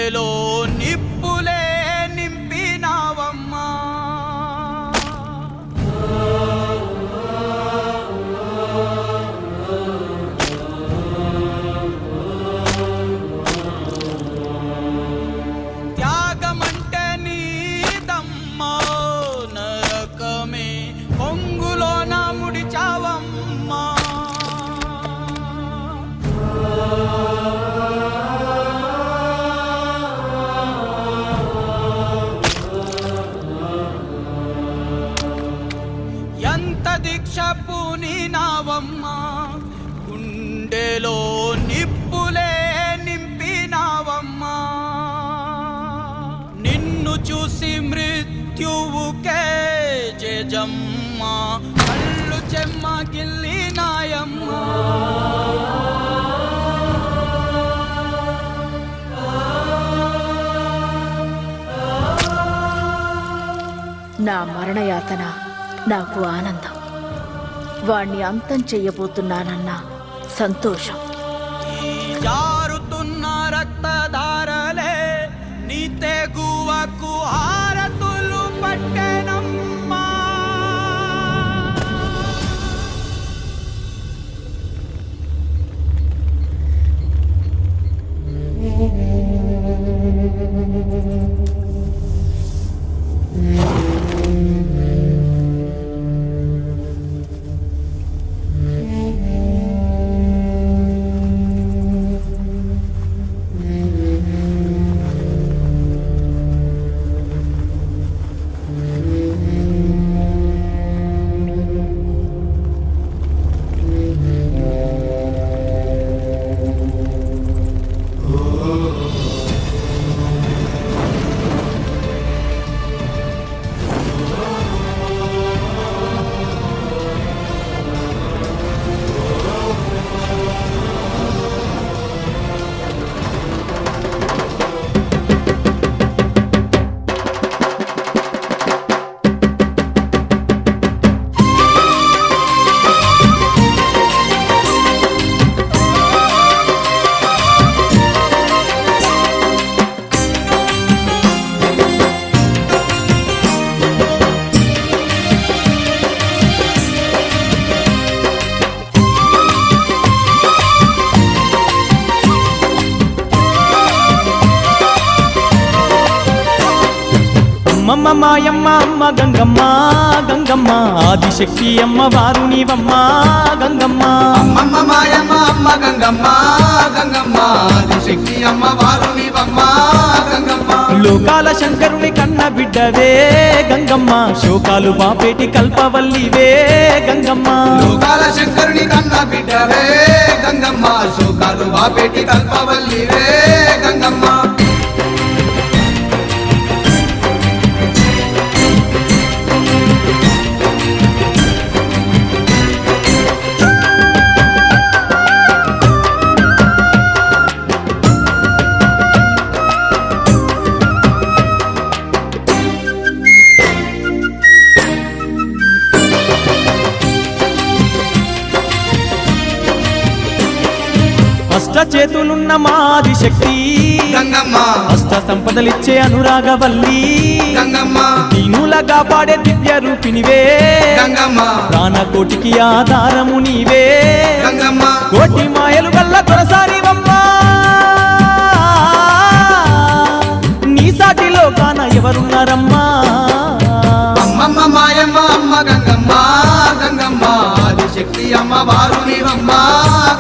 గుండెలో నిప్పులే నింపినావమ్మా త్యాగమంటే నీదమ్మా నరకమే పొంగులో నా ముడిచావమ్మా ఎంత దీక్ష పూనినావమ్మా గుండెలో నిప్పులే నింపినావమ్మా నిన్ను చూసి మృత్యువుకే జేజమ్మా కళ్ళు చెమ్మ గిల్లినాయమ్మా నా మరణయాతన నాకు ఆనందం, వాణ్ణి అంతం చెయ్యబోతున్నానన్న సంతోషం. ఈ జారుతున్న రక్తధారలే నీ తెగువకు హారతులు పట్టెనమ్మా అమ్మ మాయమ్మ అమ్మ గంగమ్మ గంగమ్మ ఆదిశక్తి అమ్మ వారు నీవమ్మ గంగమ్మ అమ్మమ్మ మాయమ్మ అమ్మ గంగమ్మ గంగమ్మ ఆదిశక్తి అమ్మ వారు నీవమ్మ గంగమ్మ లోకాల శంకరుని కన్న బిడ్డవే గంగమ్మ శోకాలు బాపేటి కల్పవల్లివే గంగమ్మ లోకాల శంకరుని కన్న బిడ్డవే గంగమ్మ శోకాలు బాపేటి కల్పవల్లివే గంగమ్మ అష్ట చేతులున్న మాది శక్తి గంగమ్మ అష్ట సంపదలిచ్చే అనురాగవల్లి గంగమ్మ దీనులగా పాడే దివ్య రూపినివే గంగమ్మ ప్రాణకోటికి ఆధారము నీవే గంగమ్మ కోటి మాయలు గల్ల దొరసారివమ్మా నీ సాటిలో కాన ఎవరున్నారమ్మా అమ్మమ్మ మాయమ్మ అమ్మ గంగమ్మ గంగమ్మ ఆదిశక్తి అమ్మ వారు నీవమ్మ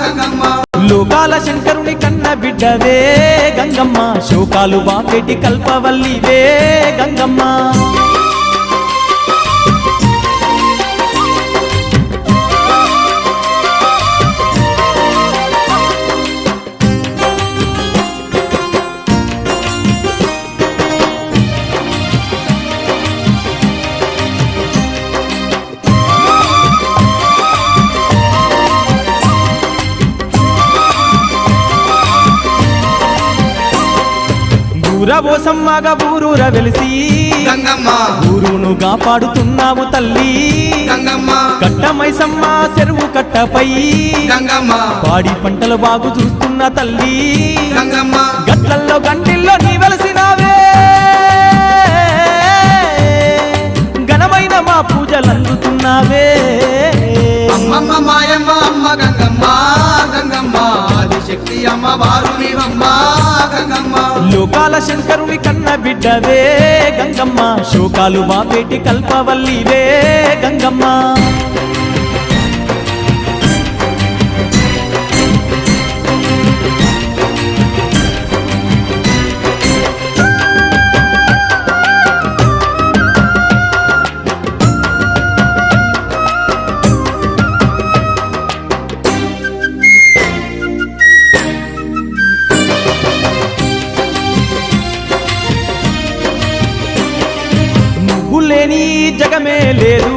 గంగమ్మ లోకాల శంకరుని కన్న బిడ్డవే గంగమ్మ శోకాలు బాపెట్టి కల్పవల్లివే గంగమ్మ ఊరబోసమ్మగా ఊరూర వెలిసి గంగమ్మ ఊరును కాపాడుతున్నావు తల్లి గంగమ్మ కట్టమైసమ్మ చెరువు కట్టపై గంగమ్మ పాడి పంటలు బాగు చూస్తున్న తల్లి గంగమ్మ గట్లల్లో గంటిల్లో నీవ గంగమ్మ లోకాల శంకరుని కన్న బిడ్డవే గంగమ్మ శోకాలు బాపేటి కల్పవల్లివే గంగమ్మ నువ్వు లేని జగమే లేదు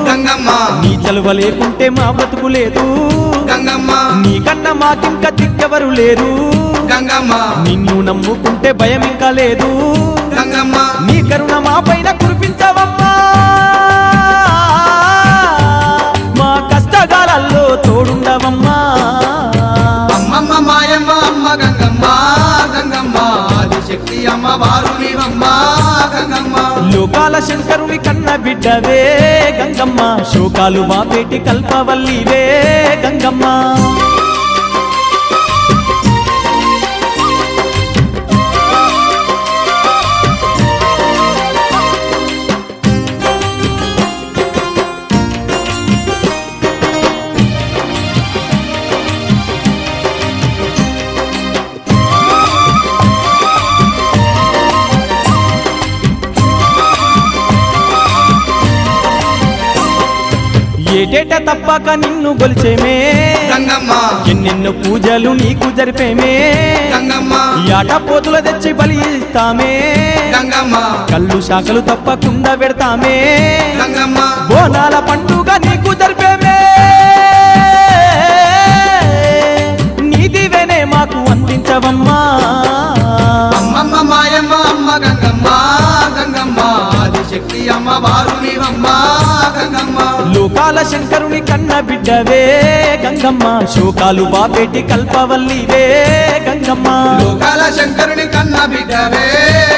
గంగమ్మ నీ చలువ లేకుంటే మా బతుకు లేదు గంగమ్మ నీకన్నా మాకింక దిక్కెవరు లేరు గంగమ్మ నిన్ను నమ్ముకుంటే భయం ఇంకా లేదు గంగమ్మ నీ కరుణ మా పైన కురిపించవమ్మా మా కష్టకాలలో తోడుండవమ్మా అమ్మమ్మ మాయమ్మ అమ్మ గంగమ్మ గంగమ్మ ఆదిశక్తి అమ్మ వారు నీవమ్మ గంగమ్మ లోకాల శంకరుని కన్న బిడ్డవే గంగమ్మ శోకాలు బాపేటి కల్పవల్లివే గంగమ్మ ఏటేట తప్పక నిన్ను గొలిచేమే గంగమ్మ ఎన్నెన్నో పూజలు నీకు జరిపేమే గంగమ్మ యాట పోతుల తెచ్చి బలి ఇస్తామే గంగమ్మ కళ్ళు శాఖలు తప్పకుండా పెడతామే గంగమ్మ బోనాల పండుగ నీకు జరిపేమే నీదివేనే మాకు అందించవమ్మా అమ్మమ్మ మాయమ్మ అమ్మ గంగమ్మ గంగమ్మ ఆదిశక్తి అమ్మ వారు నీవమ్మ గంగమ్మ లోకాల శంకరుని కన్న బిడ్డవే గంగమ్మ శోకాలు బాపేటి కల్పవల్లివే గంగమ్మ లోకాల శంకరుని కన్న బిడ్డవే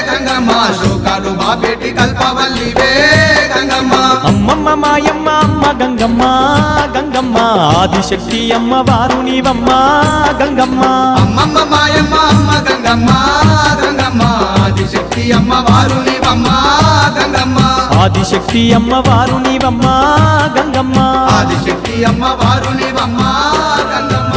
గంగమ్మ శోకాలు బాపేటి కల్పవల్లివే గంగమ్మ అమ్మమ్మ మాయమ్మ అమ్మ గంగమ్మ గంగమ్మ ఆదిశక్తి అమ్మ వారు నీవమ్మ గంగమ్మ అమ్మమ్మ మాయమ్మ అమ్మ గంగమ్మ గంగమ్మ ఆదిశక్తి అమ్మ వారు నీవమ్మ గంగమ్మ ఆదిశక్తి అమ్మ వారు నీవమ్మ గంగమ్మ ఆదిశక్తి అమ్మ వారు నీవమ్మ గంగమ్మ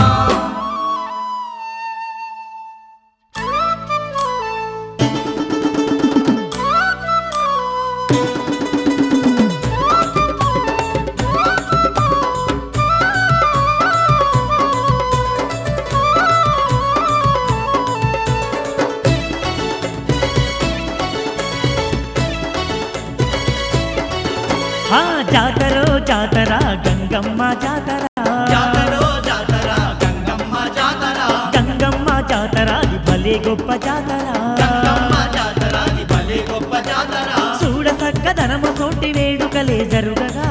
ఆ జాతరో జాతర గంగమ్మ జాతర గంగమ్మ జాతర అది భలే గొప్ప జాతర చూడ సక్కదనము తోటి వేడుకలే జరుగగా